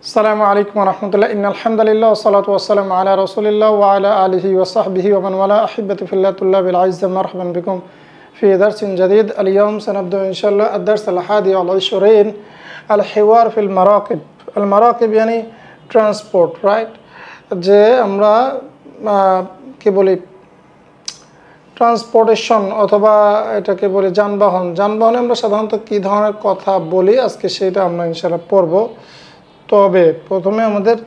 আসসালামু আলাইকুম ওয়া রাহমাতুল্লাহ। ইন্নাল হামদুলিল্লাহ ওয়া সলাতু ওয়া সালামু আলা রাসূলিল্লাহ ওয়া আলা আলিহি ওয়া সাহবিহি ওয়া মান ওয়ালা। আহিব্বাতি ফিল্লাহ তুল্লাবিল আইজ্জা, মারহাবান বিকুম ফি দারসিন জাদীদ। আল-ইয়াওম সানাবদা ইনশাআল্লাহ আদ-দারস আল-হাদি ওয়াল 20 আল-হিওয়ার ফিল মারাকিব। আল-মারাকিব মানে ট্রান্সপোর্ট, রাইট? যে আমরা কি বলি, ট্রান্সপোর্টেশন অথবা এটাকে বলি যানবাহন। যানবাহনে আমরা সাধারণত কী ধরনের কথা বলি আজকে সেটা আমরা ইনশাআল্লাহ পড়ব। তবে প্রথমে আমাদের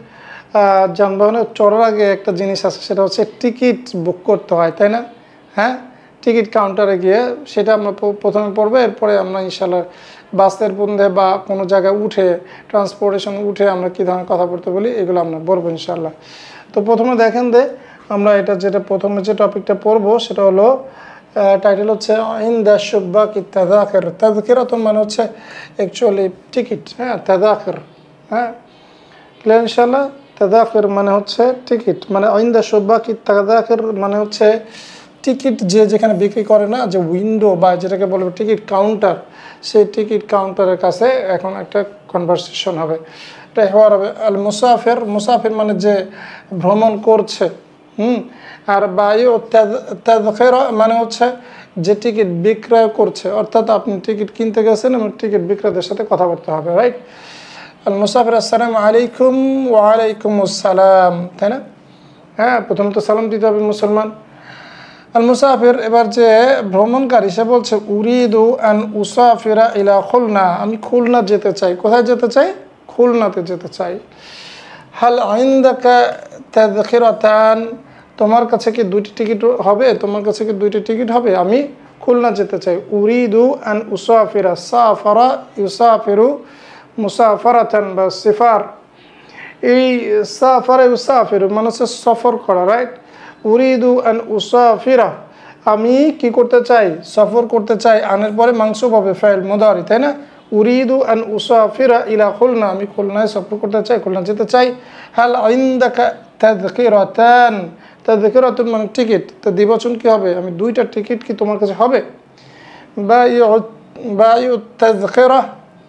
যানবাহনে চড়ার আগে একটা জিনিস আছে, সেটা হচ্ছে টিকিট বুক করতে হয়, তাই না? হ্যাঁ, টিকিট কাউন্টারে গিয়ে সেটা আমরা প্রথমে পড়বো। এরপরে আমরা ইনশাআল্লাহ বাসের মধ্যে বা কোনো জায়গায় উঠে, ট্রান্সপোর্টেশন উঠে আমরা কী ধরনের কথা বলতে বলি এগুলো আমরা বলবো ইনশাআল্লাহ। তো প্রথমে দেখেন আমরা যেটা প্রথমে যে টপিকটা পড়বো সেটা হলো, টাইটেল হচ্ছে ইন দ্য শুব্বা কি তাযাকির। তাযকিরাতুন মানে হচ্ছে অ্যাকচুয়ালি টিকিট, হ্যাঁ, তাযাকির, হ্যাঁ, ক্লিয়ার ইনশাআল্লাহ। তাযাকির মানে হচ্ছে টিকিট, মানে ইন দ্য শুব্বা কি তাযাকির মানে হচ্ছে টিকিট যেখানে বিক্রি করে না, যে উইন্ডো বা যেটাকে বলবো টিকিট কাউন্টার, সেই টিকিট কাউন্টারের কাছে এখন একটা কনভারসেশন হবে, এটা হওয়ার হবে। আল মুসাফির, মুসাফির মানে যে ভ্রমণ করছে, আর বায়ু তাযকিরা মানে হচ্ছে যে টিকিট বিক্রয় করছে, অর্থাৎ আপনি টিকিট কিনতে গেছেন এবং টিকিট বিক্রেতার সাথে কথা বলতে হবে, রাইট? আল মুসাফির আসসালামু আলাইকুম ওয়া আলাইকুম আসসালাম, তাই না? হ্যাঁ, প্রথম তো সালাম দিতে হবে মুসলমান। আল মুসাফির, এবার যে ভ্রমণকারী সে বলছে উরিদু আন উসাফিরা ইলা খুলনা, আমি খুলনা যেতে চাই। কোথায় যেতে চাই? খুলনাতে যেতে চাই। হাল ইনদাকা তাযকিরাতান, তোমার কাছে কি দুইটি টিকিট হবে? তোমার কাছে কি দুইটি টিকিট হবে? আমি খুলনা যেতে চাই। উরিদু আন উসাফিরা, সাফারা ইউসাফিরু মুসাফারাতান বা সিফার। এই সাফারা ইউসাফিরু মানে হচ্ছে সফর করা, রাইট? উরিদু আন উসাফিরা, আমি কি করতে চাই? সফর করতে চাই। আনের পরে মাংস পাবে, ফাইল মুদারি, তাই না? উরিদু আন উসাফিরা ইলা খুলনা, আমি খুলনায় সফর করতে চাই, খুলনা যেতে চাই। হাল ইনদাকা তাযকিরাতান, তাযকিরাতুন মানে টিকিট, তো দ্বিবচন কি হবে? আমি দুইটা টিকিট কি তোমার কাছে হবে? বায়ু তাযকিরা,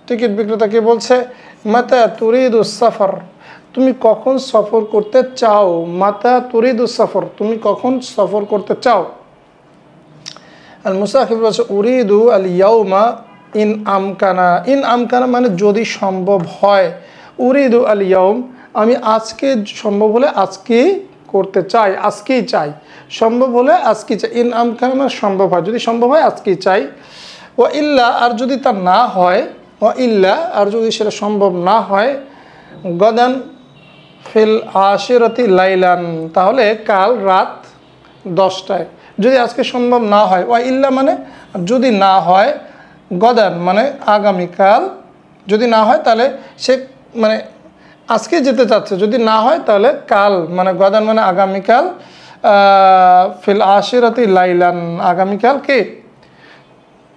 টিকিট বিক্রেতা কি বলছে? মাতা তুরিদু সফর, তুমি কখন সফর করতে চাও? মাতা তুরিদু সফর, তুমি কখন সফর করতে চাও? আল মুসাফির বলছে উরিদু আল ইয়াউমা ইন আমকানা। ইন আমকানা মানে যদি সম্ভব হয়। উরিদু আল ইয়াউম, আমি আজকে সম্ভব হলে আজকেই করতে চাই, আজকেই চাই। সম্ভব হলে আজকেই চাই। ইন আমকানা মানে সম্ভব হয়, যদি সম্ভব হয় আজকেই চাই। ও ইল্লা, আর যদি তা না হয়, ও ইল্লা আর যদি সেটা সম্ভব না হয়, গদান ফিল আশিরাতি লাইলান, তাহলে কাল রাত 10টায়। যদি আজকে সম্ভব না হয়, ওয়া ইল্লা মানে যদি না হয়, গদান মানে আগামীকাল, যদি না হয় তাহলে সে মানে আজকে যেতে চাচ্ছে, যদি না হয় তাহলে কাল মানে গদান মানে আগামীকাল, ফিল আশিরাতি লাইলান আগামীকাল কি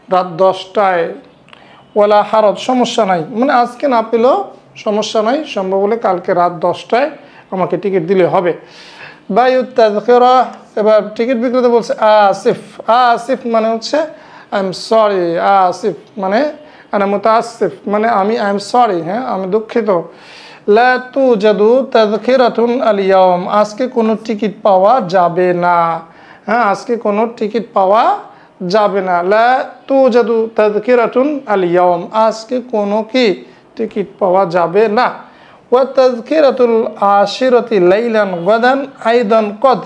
রাত 10টায়। ওয়ালা হারজ, সমস্যা নাই, মানে আজকে না পেলেও সমস্যা নাই, সম্ভব হলে কালকে রাত 10টায় আমাকে টিকিট দিলে হবে। বায়ু তাযকিরা, এবার টিকিট বিক্রেতা বলছে আসিফ। আসিফ মানে হচ্ছে আই এম সরি। আসিফ মানে আনা মুতাআসসিফ মানে আমি আই এম সরি, হ্যাঁ, আমি দুঃখিত। লা তুজাদু তাযকিরাতুন আল ইয়াওম, আজকে কোনো টিকিট পাওয়া যাবে না। হ্যাঁ, আজকে কোনো টিকিট পাওয়া যাবে না। লা তুজাদু তাযকিরাতুন আল ইয়াওম, আজকে কোনো কি টিকিট পাওয়া যাবে না। ওয়া তাযকিরাতুল আশিরাতি লাইলান গাদান আইদান কদ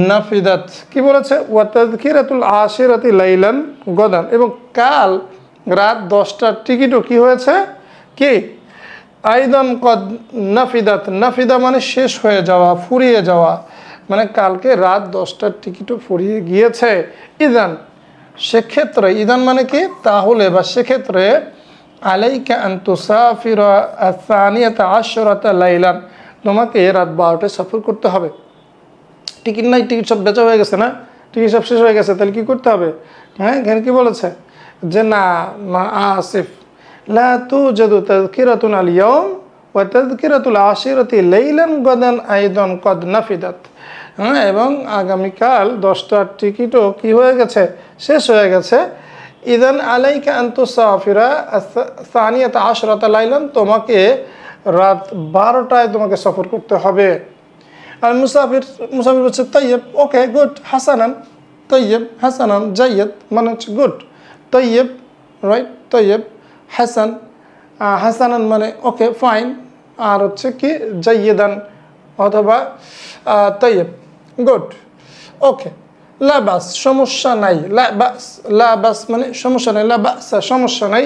নাফিদাত, কি বলেছে? ওয়া তাযকিরাতুল আশিরাতি লাইলান গাদান, এবং কাল রাত 10টার টিকিটও কি হয়েছে? কি আইদান কদ নাফিদাত, নাফিদা মানে শেষ হয়ে যাওয়া, ফুরিয়ে যাওয়া, মানে কালকে রাত 10টার টিকিটও ফুরিয়ে গিয়েছে। ইদান, সেক্ষেত্রে, ইদান মানে কি তাহলে বা সেক্ষেত্রে, আলাইকা আন তুসাফিরা আস-সানিয়াতা আশরাতা লাইলান, তোমাকে রাত 12টায় সফর করতে হবে। টিকিট নাই, টিকিট সব বেচা হয়ে গেছে না, টিকিট সব শেষ হয়ে গেছে, তাহলে কি করতে হবে? হ্যাঁ, এখানে কি বলেছে যে না আসিফ, লা তুজাদু তাযকিরাতুন আল ইয়াওম ওয়া তাযকিরাতুল আশিরাতি লাইলান গাদান আইদান কদ নাফিদাত। হ্যাঁ, এবং আগামীকাল 10টার টিকিটও কি হয়ে গেছে? শেষ হয়ে গেছে। ইদান আলাইকা আন তুসাফিরা আস-সানিয়াতা আশরাতা লাইলান, তোমাকে রাত 12টায় তোমাকে সফর করতে হবে। আর মুসাফির বলছে তৈয়ব, ওকে গুড, হাসানান তৈয়ব, হাসানান জাইয়দ মানে হচ্ছে গুড, তৈয়ব রাইট, তৈয়ব হাসান, হাসানান মানে ওকে ফাইন, আর হচ্ছে কি জাইয়দান অথবা তৈয়ব গুড, ওকে। লাবাস সমস্যা নাই, লাবাস মানে সমস্যা নাই, লাবাসা সমস্যা নাই।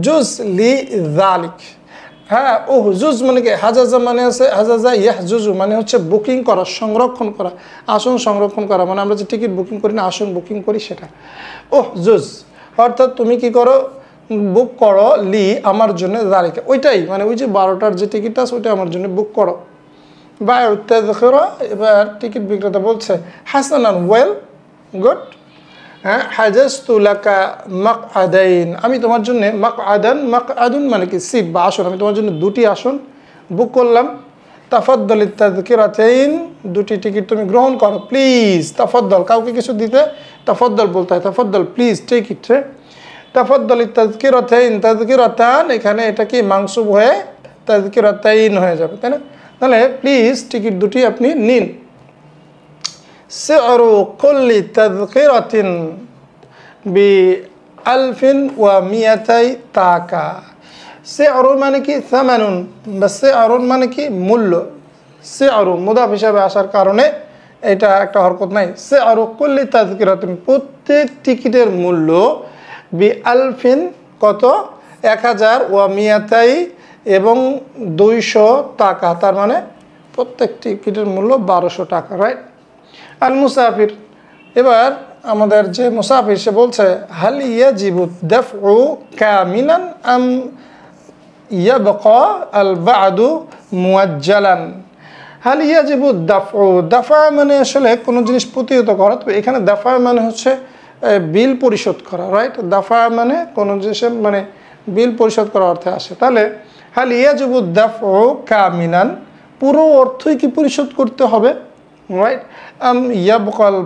জুজ লি যালিক, হ্যাঁ জুজ মানে কি হাজাজা মানে আছে, হাজাজা ইয়াহজুজু মানে হচ্ছে বুকিং করা, সংরক্ষণ করা, আসন সংরক্ষণ করা, মানে আমরা যে টিকিট বুকিং করি না, আসন বুকিং করি সেটা। জুজ অর্থাৎ তুমি কি করো, বুক করো, লি আমার জন্য যালিকা, ওইটাই মানে ওই যে 12টার যে টিকিটটা আছে ওইটা আমার জন্য বুক করো। বা তাযকিরা, এবার টিকিট বিক্রেতা বলছে হাসানান ওয়েল গুড, হ্যাঁ হাজাজতু লাকা মাকআদাইন, আমি তোমার জন্য মাকআদুন মানে কি সিট বা আসন, আমি তোমার জন্য 2টি আসন বুক করলাম। তাফাদ্দাল তাযকিরাতাইন, 2টি টিকিট তুমি গ্রহণ করো প্লিজ। তাফাদ্দাল কাউকে কিছু দিতে তাফাদ্দাল বলতে হয়, তাফাদ্দাল প্লিজ টেক ইট। তাফাদ্দাল তাযকিরাতাইন, তাযকিরাতান এখানে এটা কি মানসুব হয়ে তাযকিরাতাইন হয়ে যাবে, তাই না? তাহলে প্লিজ টিকিট 2টি আপনি নিন। সিআরু কুল্লি তাযকিরাতিন বি-1200 টাকা। সিআরু মানে কি সামানুন, বা সিআরুন মানে কি মূল্য। সিআরু মুদাফ হিসাবে আসার কারণে এটা একটা হরকত নাই। সিআরু কুল্লি তাযকিরাতিন, প্রত্যেক টিকিটের মূল্য বি-1200 কত 1000 ওয়া 200 এবং 200 টাকা, তার মানে প্রত্যেক টিকিটের মূল্য 1200 টাকা, রাইট। আল মুসাফির, এবার আমাদের যে মুসাফির সে বলছে হাল ইয়াজিবু দাফউ কামিলান আম ইয়াবকা আল বা'দু মুআজ্জালান। হাল ইয়াজিবু দাফউ, দাফা মানে আসলে কোনো জিনিস প্রতিহত করা, তবে এখানে দাফা মানে হচ্ছে বিল পরিশোধ করা, রাইট। দাফা মানে কোনো জিনিসের মানে বিল পরিশোধ করার অর্থে আসে। তাহলে হাল ইয়াজিবু দাফউ কামিলান, পুরো অর্থই কি পরিশোধ করতে হবে, রাইট। ইয়াবকাল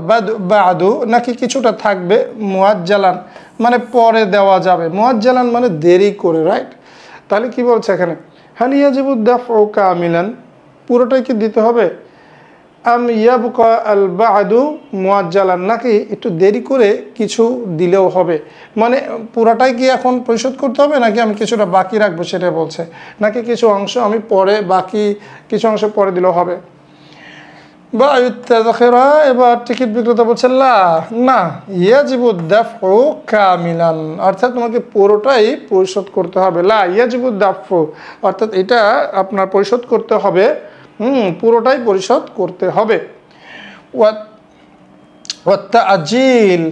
বাদু, নাকি কিছুটা থাকবে, মুআজ্জালান মানে পরে দেওয়া যাবে, মুআজ্জালান মানে দেরি করে, রাইট। তাহলে কি বলছে এখানে হাল ইয়াজিবু দাফউ কামিলান, পুরোটাই কি দিতে হবে, আম ইয়াবকা আল বাদু মুআজ্জালান নাকি একটু দেরি করে কিছু দিলেও হবে, মানে পুরোটাই কি এখন পরিশোধ করতে হবে নাকি আমি কিছুটা বাকি রাখবো সেটা বলছে, নাকি কিছু অংশ আমি পরে বাকি কিছু অংশ পরে দিলেও হবে। বা তাযকিরা, এবার টিকিট বিক্রেতা বলছে না ইয়াজিবু দাফউ কামিলান, অর্থাৎ তোমাকে পুরোটাই পরিশোধ করতে হবে। লা ইয়াজিবু দাফউ অর্থাৎ এটা আপনার পরিশোধ করতে হবে, পুরোটাই পরিশোধ করতে হবে। ওয়াত তা'জিল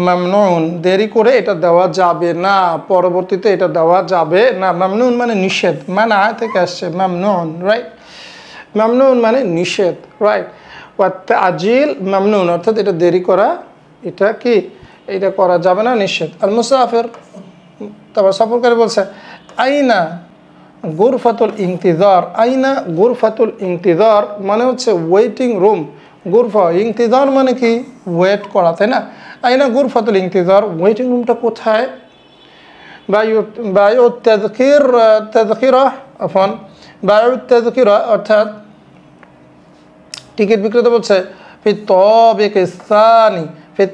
মামনুন, দেরি করে এটা দেওয়া যাবে না, পরবর্তীতে এটা দেওয়া যাবে না। মামনুন মানে নিষেধ, মানা থেকে আসছে মামনুন, রাইট। মামনুন মানে নিষেধ, রাইট। ওয়াত তা'জিল মামনুন অর্থাৎ এটা দেরি করা, এটা কি এটা করা যাবে না, নিষেধ। আল মুসাফির, তারপর সফরকারী বলছে আইনা গুরফাতুল ইন্তিজার, আইনা গুরফাতুল ইন্তিজার মানে হচ্ছে ওয়েটিং রুম, গুরফা ইন্তিজার মানে কি ওয়েট করা, তাই না? আইনা গুরফাতুল ইন্তিজার, ওয়েটিং রুমটা কোথায়। বায়ু তাযকিরা আফওয়ান, বায়ু তাযকিরা অর্থাৎ টিকিট বিক্রেতা বলছে ফি তাবিক সানি, ফি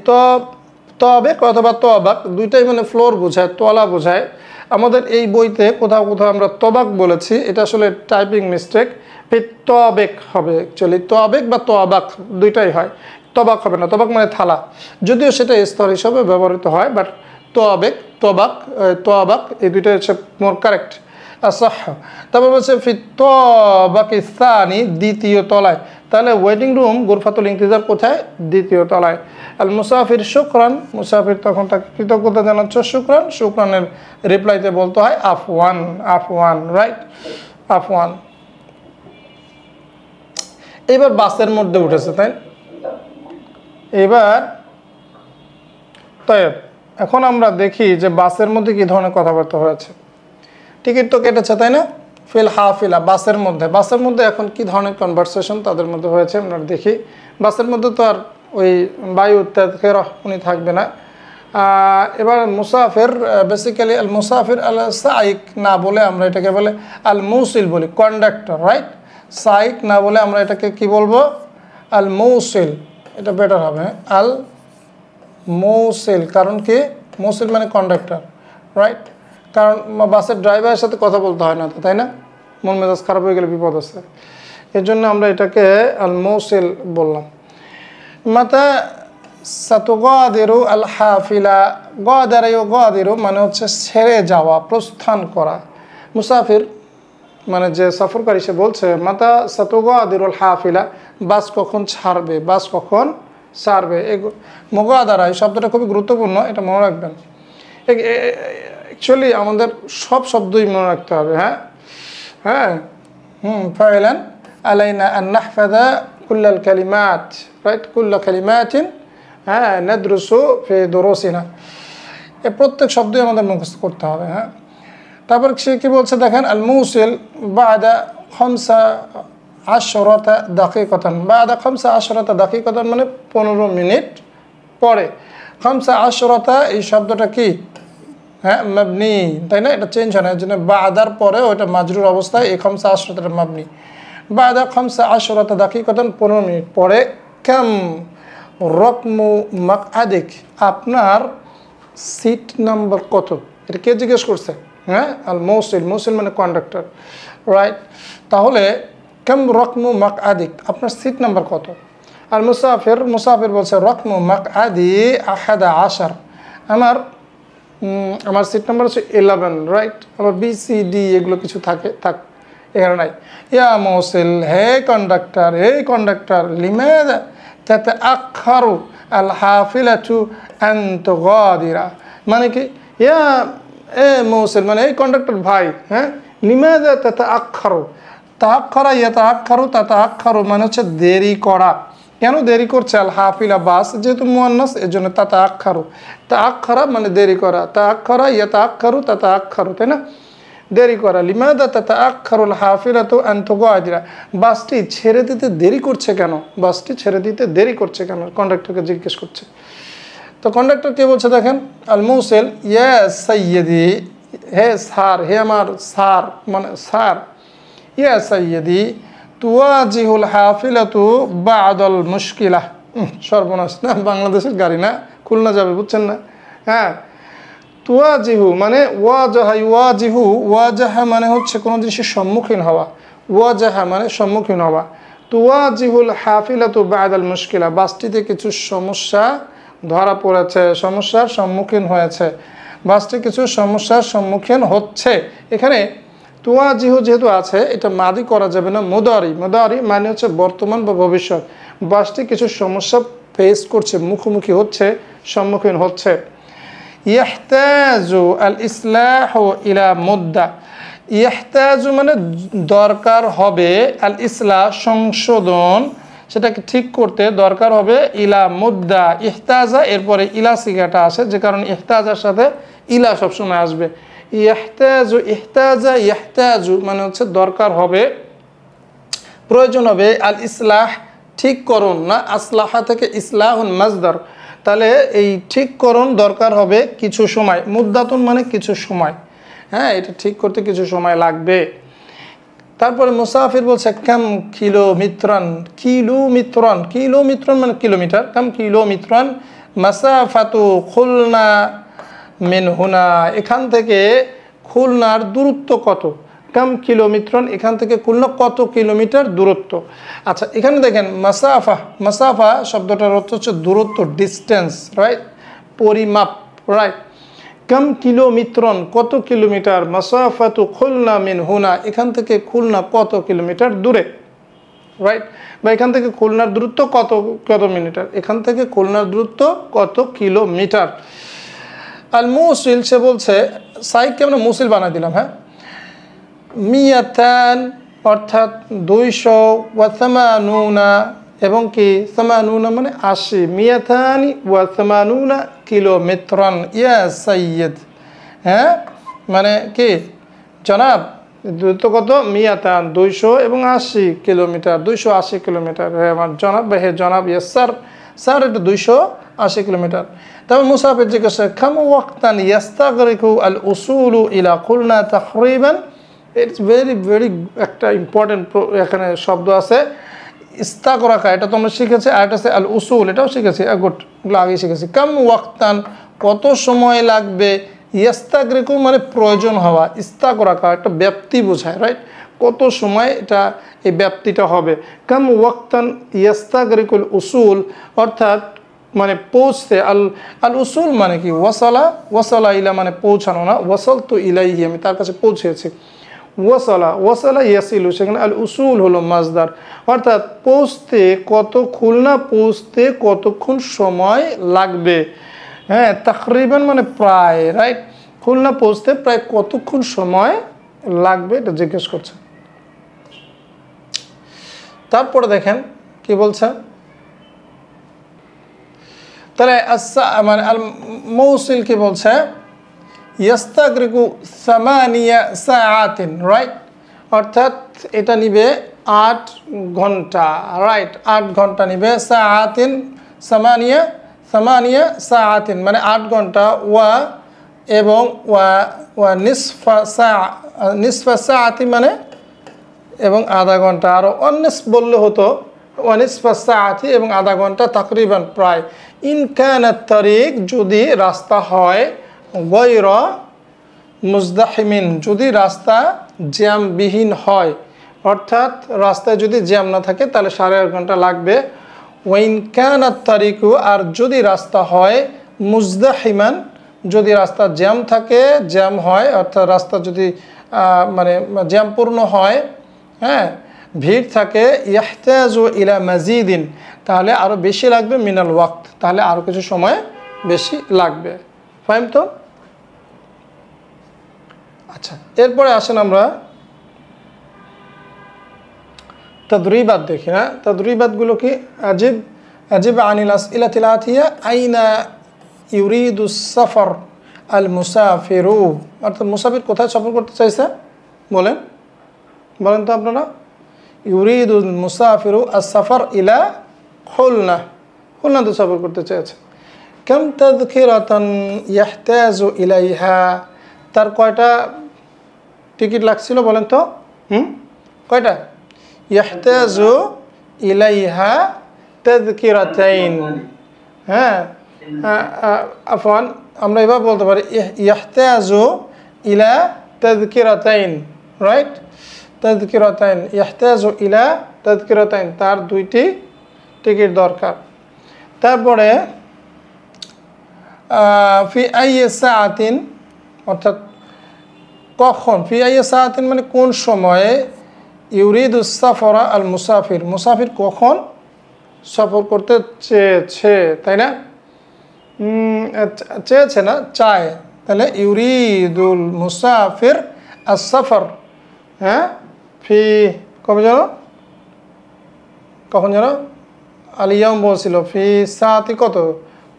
তাবিক অথবা তাবাক দুইটাই মানে ফ্লোর বোঝায়, তলা বোঝায়। আমাদের এই বইতে কোথাও কোথাও আমরা তবাক বলেছি, এটা আসলে টাইপিং মিস্টেক, ফি তাবিক হবে অ্যাকচুয়ালি, তাবিক বা তাবাক দুইটাই হয়, তবাক হবে না। তবাক মানে থালা, যদিও সেটা স্তর হিসাবে ব্যবহৃত হয়, বাট তাবিক তাবাক এই দুইটাই হচ্ছে মোর কারেক্ট, আসাহ। তারপর বলছে ফি তাবাকি সানি, দ্বিতীয় তলায়। তাহলে ওয়েটিং রুম গুরফাতুল ইন্তিজার কোথায়, দ্বিতীয় তলায়। আল মুসাফির শুকরান, মুসাফির তখন তাকে কৃতজ্ঞতা জানাচ্ছে শুকরান, শুকরানের রিপ্লাইতে বলতে হয় আফওয়ান, আফওয়ান, রাইট, আফওয়ান। এবার বাসের মধ্যে উঠেছে, তাই এবার তয়েব এখন আমরা দেখি যে বাসের মধ্যে কি ধরনের কথাবার্তা হয়েছে। টিকিট তো কেটেছে, তাই না? ফিল হাফিলা, বাসের মধ্যে এখন কি ধরনের কনভারসেশন তাদের মধ্যে হয়েছে আমরা দেখি। বাসের মধ্যে তো আর ওই বায়ু তাযকিরা উনি থাকবে না, এবার মুসাফির বেসিক্যালি আল মুসাফির আল সাইক না বলে আমরা এটাকে বলে আল মৌসিল বলি, কন্ডাক্টর, রাইট? সাইক না বলে আমরা এটাকে কি বলবো? আল মৌসিল, এটা বেটার হবে, আল মৌসিল। কারণ কি? মৌসিল মানে কন্ডাক্টর, রাইট? কারণ বাসের ড্রাইভারের সাথে কথা বলতে হয় না তো, তাই না? মন মেজাজ খারাপ হয়ে গেলে বিপদ আছে, এর জন্য আমরা এটাকে আল মৌসিল বললাম। মাতা সাতুগাদিরু আল হাফিলা, গাদিরু মানে হচ্ছে ছেড়ে যাওয়া, প্রস্থান করা। মুসাফির মানে যে সফরকারী, সে বলছে মাতা সাতুগাদিরু আল হাফিলা, বাস কখন ছাড়বে, বাস কখন ছাড়বে। মুগাদারা এই শব্দটা খুবই গুরুত্বপূর্ণ, এটা মনে রাখবেন। অ্যাকচুয়ালি আমাদের সব শব্দই মনে রাখতে হবে। হ্যাঁ ফাইলান আলাইনা আন নাহফাযা কুল্লাল কালিমাত, রাইট? কুল্লা কালিমাতিন নাদরুসু ফি দুরুসিনা, এই প্রত্যেক শব্দই আমাদের মুখস্থ করতে হবে। তারপর সে কি বলছে দেখেন, আল মৌসিল বাদা 15 দাকিকাতান, বাদা 15 দাকিকাতান মানে 15 মিনিট পরে। 15 এই শব্দটা কি? মাবনি, তাই না? এটা চেঞ্জ হয় না, এর জন্য বাদার পরে ওইটা মাজরুর অবস্থায়, এই 15 মাবনি। বাদা 15 দাকিকাতান 15 মিনিট পরে। কাম রকমু মাকআদিক, আপনার সিট নাম্বার কত? এটা কে জিজ্ঞেস করছে? আল মৌসিল, মৌসিল মানে কন্ডাক্টর, রাইট? তাহলে কাম রকমু মাকআদিক, আপনার সিট নাম্বার কত? আল মুসাফির বলছে রকমু মাকআদি 11, আমার সিট নাম্বার হচ্ছে 11, রাইট? আবার BCD এগুলো কিছু থাক এখানে নাই। ইয়া মৌসিল, হে কন্ডাক্টর, লিমাযা তাতাআখারু আল হাফিলাতু আন তুগাদিরা, মানে কি? ইয়া মৌসিল মানে এই কন্ডাক্টর ভাই, লিমাযা তাতাআখারু, তাতাআখারু মানে হচ্ছে দেরি করা। কেন দেরি করছে? আল হাফিলা বাস যেহেতু মুয়ান্নাস, এর জন্য তাতাআখারা মানে দেরি করা, তাআখারা ইয়াতাআখারু তাতাআখারু, তাই না? দেরি করা। লিমাযা তাতাআখারুল হাফিলাতু আন তুগাদিরা, বাসটি ছেড়ে দিতে দেরি করছে কেন? বাসটি ছেড়ে দিতে দেরি করছে কেন? কন্ডাক্টরকে জিজ্ঞেস করছে। তো কন্ডাক্টর কে বলছে দেখেন, আল মৌসিল ইয়া সাইয়্যিদি, হে স্যার, হে আমার স্যার মানে স্যার, ইয়া সাইয়্যিদি তুওয়াজিহুল হাফিলাতু বা'দাল মুশকিলা। সর্বনাশ না, বাংলাদেশের গাড়ি না, খুলনা যাবে, বুঝছেন না? তুওয়াজিহু মানে ওয়াজাহা মানে হচ্ছে কোনো জিনিসের সম্মুখীন হওয়া, ওয়াজাহা মানে সম্মুখীন হওয়া। তুওয়াজিহুল হাফিলাতু বা'দাল মুশকিলা, বাসটিতে কিছু সমস্যা ধরা পড়েছে, সমস্যার সম্মুখীন হয়েছে, বাসটি কিছু সমস্যার সম্মুখীন হচ্ছে। এখানে তুওয়াজিহু যেহেতু আছে, এটা মাদি করা যাবে না, মুদারি মানে হচ্ছে বর্তমান বা ভবিষ্যৎ। বাসটি কিছু সমস্যা ফেস করছে, মুখোমুখি হচ্ছে, সম্মুখীন হচ্ছে। ইয়াহতাজু আল ইসলাহু ইলা মুদ্দা, ইয়াহতাজু মানে দরকার হবে, আল ইসলাহ সংশোধন, সেটাকে ঠিক করতে দরকার হবে, ইলা মুদ্দা, ইহতাজা এরপরে ইলা সিগাটা আসে, যে কারণে ইহতাজার সাথে ইলা সবসময় আসবে। ইয়াহতাজু মানে হচ্ছে দরকার হবে, প্রয়োজন হবে, আল ইসলাহ ঠিককরণ, না আসলাহা থেকে ইসলাহুন মাজদার, তাহলে এই ঠিককরণ দরকার হবে কিছু সময়। মুদ্দাতুন মানে কিছু সময়, এটা ঠিক করতে কিছু সময় লাগবে। তারপরে মুসাফির বলছে কাম কিলোমিত্রান মানে কিলোমিটার, কাম কিলোমিত্রান মাসাফাতু খুলনা মিন হুনা, এখান থেকে খুলনার দূরত্ব কত? কাম কিলোমিত্রান, এখান থেকে খুলনা কত কিলোমিটার দূরত্ব। আচ্ছা, এখানে দেখেন মাসাফা শব্দটার অর্থ হচ্ছে দূরত্ব, ডিস্টেন্স, রাইট? পরিমাপ, রাইট? কাম কিলোমিত্রান কত কিলোমিটার, মাসাফাতু খুলনা মিন হুনা, এখান থেকে খুলনা কত কিলোমিটার দূরে, রাইট? বা এখান থেকে খুলনার দূরত্ব কত মিটার, এখান থেকে খুলনার দূরত্ব কত কিলোমিটার। আল মৌসিল সে বলছে, সাইককে আমরা মৌসিল বানাই দিলাম, মিয়াতান অর্থাৎ 200, ওয়া সামানুনা এবং কি সামানুনা মানে 80, মিয়াতানি ওয়া সামানুনা কিলোমিটারান ইয়া সাইয়্যিদ, মানে কি জনাব, দূরত্ব কত? মিয়াতান 200 এবং 80 কিলোমিটার, 280 কিলোমিটার, আমার জনাব বা হে জনাব, ইয়েস স্যার সার এটা 280 কিলোমিটার। তবে মুসাফির জিজ্ঞাসা কাম ওয়াক্তান ইয়াস্তাগরিকু আল উসুলু ইলা কুলনা তাকরিবান। ইটস ভেরি একটা ইম্পর্টেন্ট এখানে শব্দ আছে ইস্তাগরাকা, এটা তোমরা শিখেছে। আর এটা আছে আল উসুল, এটাও শিখেছি, গুড, এগুলো আগে শিখেছি। কাম ওয়াক্তান কত সময় লাগবে, ইয়াস্তাগরিকু মানে প্রয়োজন হওয়া, ইস্তাগরাকা একটা ব্যাপ্তি বোঝায়, রাইট? কত সময় এটা এই ব্যাপ্তিটা হবে। কাম ওয়াক্তান ইয়াস্তাগরিকুল উসুল অর্থাৎ মানে পৌঁছতে, আল উসুল মানে কি ওয়াসালা ইলা মানে পৌঁছানো না, ওয়াসাল তো ইলাইহি আমি তার কাছে পৌঁছেছি, ওয়াসালা ইয়াসিলু, সেখানে আল উসুল হলো মাজদার, অর্থাৎ পৌঁছতে খুলনা পৌঁছতে কতক্ষণ সময় লাগবে। হ্যাঁ, তাকরিবান মানে প্রায়, রাইট? খুলনা পৌঁছতে প্রায় কতক্ষণ সময় লাগবে এটা জিজ্ঞেস করছে। তারপরে দেখেন কি বলছে, তাহলে মানে আল মৌসিল কি বলছে, ইয়াস্তাগরিকু সামানিয়া সাআতিন, রাইট? অর্থাৎ এটা নিবে 8 ঘন্টা, রাইট? 8 ঘন্টা নিবে। সাআতিন সামানিয়া সাআতিন মানে 8 ঘন্টা। এবং নিসফা সাআতি মানে এবং আধা ঘন্টা, আরও অনিস বললে হতো, ওয়ানিসফা সাআতি এবং আধা ঘন্টা, তাকরিবান প্রায়। ইন কানাত তারিক যদি রাস্তা হয়, গায়রা মুজদাহিমিন যদি রাস্তা জ্যামবিহীন হয়, অর্থাৎ রাস্তায় যদি জ্যাম না থাকে তাহলে 8.5 ঘন্টা লাগবে। ওয়াইন কানাত তারিকু আর যদি রাস্তা হয় মুজদাহিমান যদি রাস্তা জ্যাম থাকে, জ্যাম হয়, অর্থাৎ রাস্তা যদি মানে জ্যামপূর্ণ হয়, হ্যাঁ, ভিড় থাকে, ইয়াহতাজু ইলা মাজিদিন তাহলে আরও বেশি লাগবে, মিনাল ওয়াক্ত তাহলে আরও কিছু সময় বেশি লাগবে। ফাহিম তো? আচ্ছা, এরপরে আসেন আমরা তাদরিবাত দেখি। না, তাদরিবাতগুলো কি, আজিব আনিল আসইলাতিল আতিয়া আইনা ইউরিদুস সাফার আল মুসাফিরু, অর্থাৎ মুসাফির কোথায় সফর করতে চাইছে বলেন তো আপনারা। ইউরিদুল মুসাফিরু আস সাফার ইলা খুলনাতে সফর করতে চেয়েছে। কাম তাযকিরাতান ইয়াহতাজু ইলাইহা, তার কয়টা টিকিট লাগছিল বলেন তো? কয়টা? ইয়াহতাজু ইলাইহা তাযকিরাতাইন। হ্যাঁ, আফওয়ান আমরা এভাবে বলতে পারি ইয়াহতাজু ইলা তাযকিরাতাইন, রাইট? তাযকিরাতাইন, ইয়াহতাজু ইলা তাযকিরাতাইন, তার 2টি টিকিট দরকার। তারপরে ফি আইয়ি সাআতিন অর্থাৎ কখন, ফি আইয়ি সাআতিন মানে কোন সময়ে, ইউরিদুস সাফরা আল মুসাফির মুসাফির কখন সফর করতে চেয়েছে, তাই না? চেয়েছে না, চায়, তাহলে ইউরিদুল মুসাফির আস সাফর। হ্যাঁ, ফি কখন যেন আলিয়াম বলছিল, ফি সাআতি কত,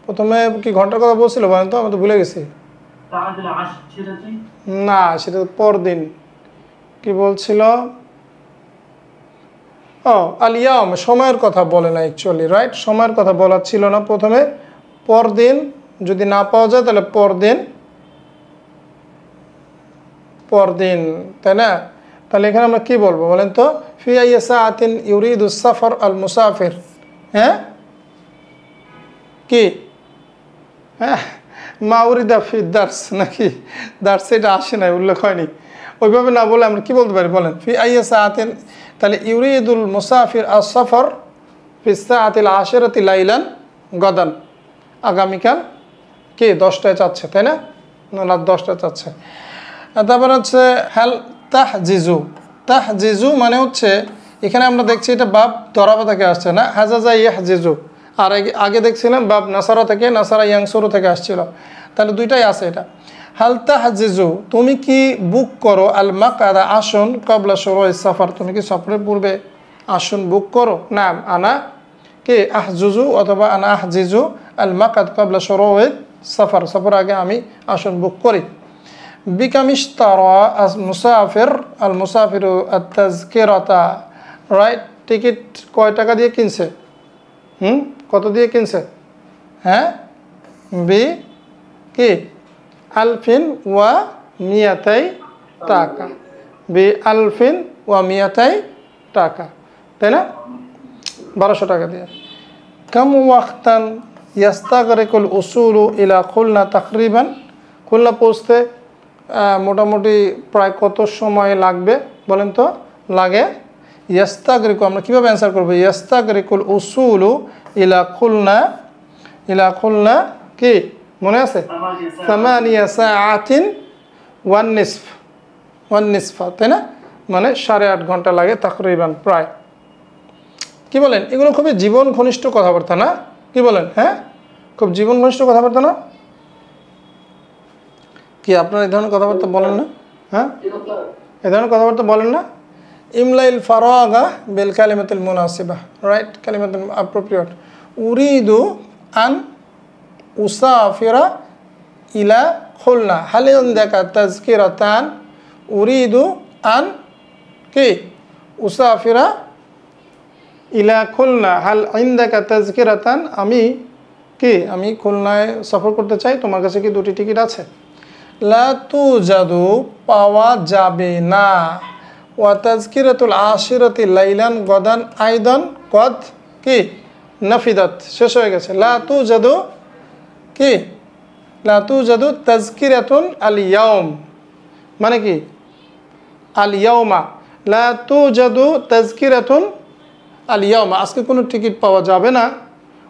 প্রথমে কি ঘন্টার কথা বলছিল বলেন তো, আমি তো ভুলে গেছি। না, সেটা পরদিন কি বলছিল, আলিয়াম সময়ের কথা বলে না অ্যাকচুয়ালি, রাইট? সময়ের কথা বলার ছিল না, প্রথমে পরদিন যদি না পাওয়া যায় তাহলে পরদিন, তাই না? তাহলে এখানে আমরা কি বলবো বলেন তো, ফি আইয়ি সাআতিন ইউরিদুস সাফার আল মুসাফির। হ্যাঁ, কি, হ্যাঁ, মা উরিদা ফি দার্স, নাকি দার্স এটা আসে নাই, উল্লেখ হয়নি, ওইভাবে না বলে আমরা কি বলতে পারি বলেন, ফি আইয়ি সাআতিন, তাহলে ইউরিদুল মুসাফির আস সাফার ফি সাআতিল আশিরাতি লাইলান গাদান, আগামীকাল কি 10টায় চাচ্ছে, তাই না? রাত 10টায় চাচ্ছে। তারপর হচ্ছে হ্যাল তাহজিজু মানে হচ্ছে এখানে আমরা দেখছি এটা বাব দরাবা থেকে আসছে না, হাজাজা ইয়াহজিজু, আর আগে দেখছিলাম বাব নাসারা থেকে, নাসারা ইয়াংসুরু থেকে আসছিল, তাহলে দুইটাই আছে এটা। হাল তাহজিজু তুমি কি বুক করো, আল মাকাদা আসন, কবলা শুরুই সাফার তুমি কি সফরের পূর্বে আসন বুক করো। না, আনা কি আহজুজু অথবা আনা আহজিজু আল মাকাদ কবলা শুরুই সাফার, সফর আগে আমি আসন বুক করি। বিকামিশতারা মুসাফির আল মুসাফিরু আত-তাযকিরাতা, রাইট? টিকিট কয় টাকা দিয়ে কিনছে? কত দিয়ে কিনছে? হ্যাঁ, বি কি আলফিন ওয়া মিয়াতাই টাকা, বি আলফিন ওয়া মিয়াতাই টাকা, তাই না? 1200 টাকা দিয়ে। কাম ওয়াক্তান ইয়াস্তাগরিকুল উসুলু ইলা খুলনা তাকরিবান, খুলনা পৌঁছতে মোটামুটি প্রায় কত সময় লাগবে বলেন তো? লাগে ইয়াস্তাগরিকু, আমরা কীভাবে অ্যান্সার করবো? ইয়াস্তাগরিকুল উসুলু ইলা খুলনা কি মনে আছে? সামানিয়া সাআতিন ওয়ান নিসফা, তাই না? মানে 8.5 ঘন্টা লাগে তাকরিবান, প্রায়। কি বলেন? এগুলো খুবই জীবন ঘনিষ্ঠ কথাবার্তা না? কি বলেন? হ্যাঁ, খুব জীবন ঘনিষ্ঠ কথাবার্তা না? কি আপনারা এই ধরনের কথাবার্তা বলেন না? হ্যাঁ, এই ধরনের কথাবার্তা বলেন না? ইমলাইল ফারাগা বিল কালিমাতিল মুনাসিবা, রাইট, কালিমাতুল অ্যাপ্রোপ্রিয়েট। উরিদু আন উসাফিরা ইলা খুলনা হাল ইনদাকা তাযকিরাতান, উরিদু আন কি উসাফিরা ইলা খুলনা হাল ইনদাকা তাযকিরাতান, আমি খুলনায় সফর করতে চাই, তোমার কাছে কি 2টি টিকিট আছে? লা তুজাদু, পাওয়া যাবে না। ওয়া তাযকিরাতুল আশিরাতি লাইলান গদান আইদান কদ কি নাফিদাত, শেষ হয়ে গেছে। লা তুজাদু কি, লা তুজাদু তাযকিরাতুন আল ইয়াউম, মানে কি আল ইয়াউমা, লা তুজাদু তাযকিরাতুন আল ইয়াউমা, আজকে কোনো টিকিট পাওয়া যাবে না।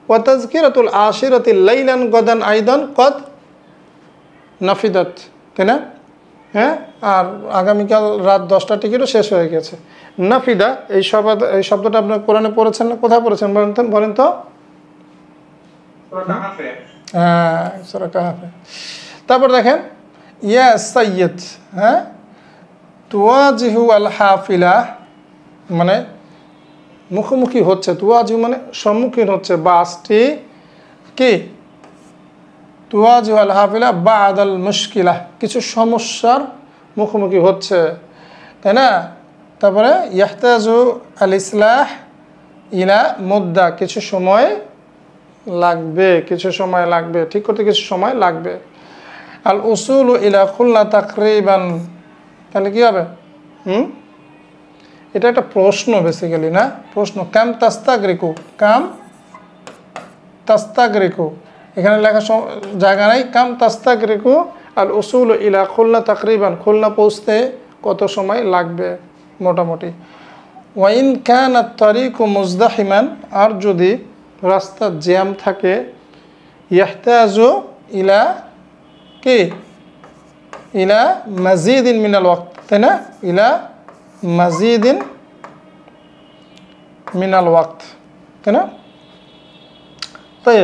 ওয়া তাযকিরাতুল আশিরাতি লাইলান গদান আইদান কদ নাফিদাত, তাই না? হ্যাঁ, আর আগামীকাল রাত 10টা টিকিটও শেষ হয়ে গেছে। নাফিদা এই শব্দটা আপনার কোরআনে পড়েছেন না? কোথায় পড়েছেন বলেন তো? হ্যাঁ, সূরা কাহফে। তারপর দেখেন ইয়া সাইয়্যিদ, হ্যাঁ, তুওয়াজিহু আল হাফিলা, মানে মুখোমুখি হচ্ছে, তুওয়াজিহু মানে সম্মুখীন হচ্ছে বাসটি, কি তুওয়াজিহু আল হাফিলা বা'দাল মুশকিলা, কিছু সমস্যার মুখোমুখি হচ্ছে, তাই না? তারপরে ইয়াহতাজু আল ইসলাহ ইলা মুদ্দা, কিছু সময় লাগবে, ঠিক করতে কিছু সময় লাগবে। আল উসুলু ইলা খুলনা তাকরিবান, তাহলে কি হবে? এটা একটা প্রশ্ন বেসিক্যালি, না? প্রশ্ন। কাম তাস্তাগরিকু, এখানে লেখা জায়গা নাই। কাম তাস্তাগরিকু আল উসুলু ইলা খুলনা তাকরিবান, খুলনা পৌঁছতে কত সময় লাগবে মোটামুটি। ওয়াইন কানাত তারিকু মুজদাহিমান, আর যদি রাস্তা জ্যাম থাকে, ইয়াহতাজু ইলা কি ইলা মাজিদিন মিনাল ওয়াক্ত, তাই না? ইলা মাজিদিন মিনাল ওয়াক্ত, তাই না? তাই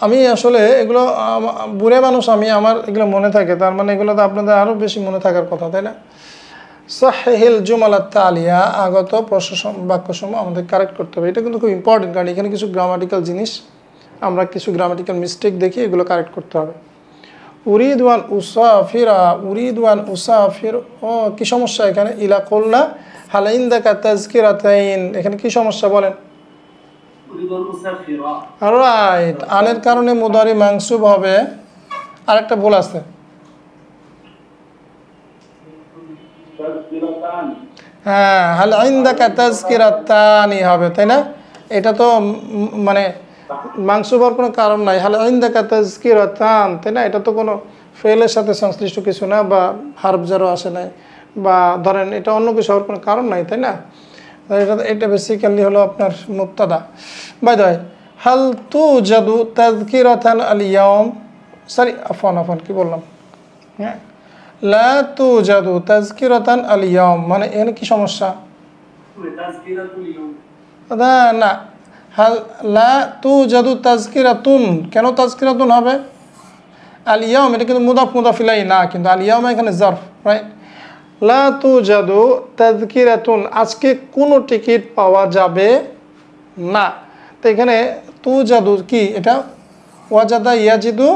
আমি আসলে এগুলো বুড়ে মানুষ, আমার এগুলো মনে থাকে, তার মানে এগুলো তো আপনাদের আরও বেশি মনে থাকার কথা, তাই না? সাহিহিল জুমালাত তালিয়া, আগত বাক্যসমূহ আমাদের কারেক্ট করতে হবে। এটা কিন্তু খুব ইম্পর্টেন্ট, কারণ এখানে কিছু গ্রামাটিক্যাল জিনিস, আমরা কিছু গ্রামাটিক্যাল মিস্টেক দেখি, এগুলো কারেক্ট করতে হবে। উরিদু আন উসাফির, ও কি সমস্যা এখানে? ইলা খুলনা হাল ইনদাকা তাযকিরাতাইন, এখানে কি সমস্যা বলেন? রাইট, আনের কারণে মুদারি মানসুব হবে। আরেকটা ভুল আছে, হ্যাঁ, হাল ইনদাকা তাযকিরাতানি হবে, তাই না? এটা তো মানে মানসুব হওয়ার কোনো কারণ নাই। হাল ইনদাকা তাযকিরাতান, তাই না? এটা তো কোনো ফেলের সাথে সংশ্লিষ্ট কিছু না, বা হারফ জারও আসে নাই, বা ধরেন এটা অন্য কিছু হওয়ার কোনো কারণ নাই, তাই না? এটা বেসিক্যালি হলো আপনার মুবতাদা। বাই দ্য ওয়ে, হাল তুজাদু তাযকিরাতান আল ইয়াউম, সরি আফওয়ান কি বললাম? হ্যাঁ, লা তুজাদু তাযকিরাতান আল ইয়াউম, মানে এখানে কি সমস্যা? না, হাল লা তুজাদু তাযকিরাতুন, কেন তাযকিরাতুন হবে? আল ইয়াউম এটা কিন্তু মুদাফ ইলাইহি না, কিন্তু আল ইয়াউম এখানে জারফ, রাইট? লা তুজাদু তাযকিরাতুন, আজকে কোনো টিকিট পাওয়া যাবে না। তো এখানে তুজাদু কি, এটা ওয়াজাদা ইয়াজিদু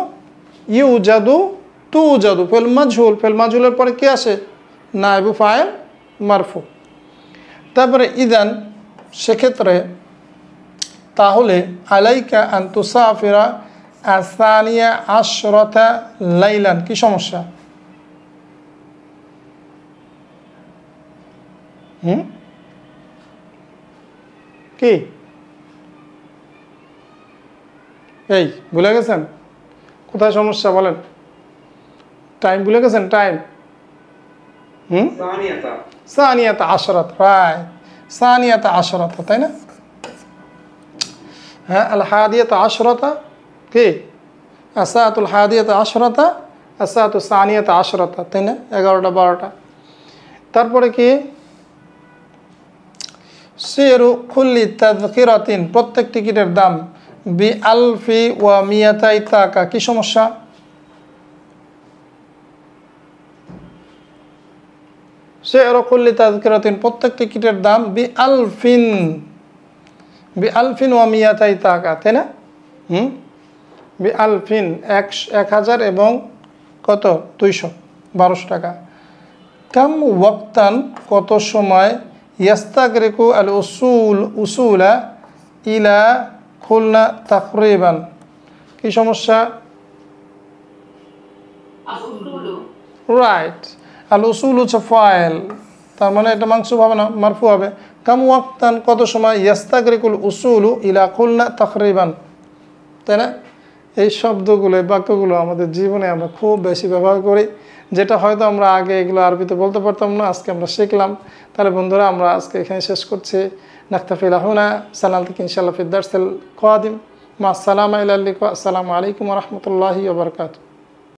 ইউজাদু তুজাদু, ফেল মাজহুলের পরে কি আসে? নায়েবু ফাইল মারফু। তারপরে ইদান, সেক্ষেত্রে তাহলে আলাইকা আন তুসাফিরা আসানিয়া আশরাতা লাইলান, কি সমস্যা? কি এই ভুলে গেছেন? কোথায় সমস্যা বলেন? টাইম ভুলে গেছেন? টাইম সানিয়াতা আশরাত, রাইট, সানিয়াতা আশরাতা, তাই না? হ্যাঁ, আল হাদিয়াতা আশরাতা কি আসাতুল হাদিয়াতা আশরাতা আসাতু সানিয়াতা আশরাতা, তাই না? 11টা 12টা। তারপরে কি সিরু কুল্লি তাযকিরাতিন, প্রত্যেক টিকিটের দাম বি আলফি ওয়া মিয়াতাই টাকা, কি সমস্যা? সিরু কুল্লি তাযকিরাতিন, প্রত্যেক টিকিটের দাম বি আলফিন ওয়া মিয়াতাই টাকা, তাই না? বি আলফিন 1000 এবং কত 200, 1200 টাকা। কাম ওয়াক্তান, কত সময়, ইয়াস্তাগরিকু আল উসুলা ইলা খুলনা তাকরিবান, কি সমস্যা? রাইট, আল উসুল হচ্ছে ফাইল, তার মানে এটা মানসুব হবে না, মারফু হবে। কাম ওয়াক্তান, কত সময়, ইয়াস্তাগরিকুল উসুলু ইলা খুলনা তাকরিবান, তাই না? এই শব্দগুলো, এই বাক্যগুলো আমাদের জীবনে আমরা খুব বেশি ব্যবহার করি, যেটা হয়তো আমরা আগে এগুলো আরবিতে বলতে পারতাম না, আজকে আমরা শিখলাম। তাহলে বন্ধুরা, আমরা আজকে এখানে শেষ করছি। নাকতাফি লাহুনা, সালাম থেকে ইনশাআল্লাহ ফিদ দারসিল কাদিম, মা আসসালামু আলাইকুম ওয়া রাহমাতুল্লাহি ওয়া বারাকাতুহু।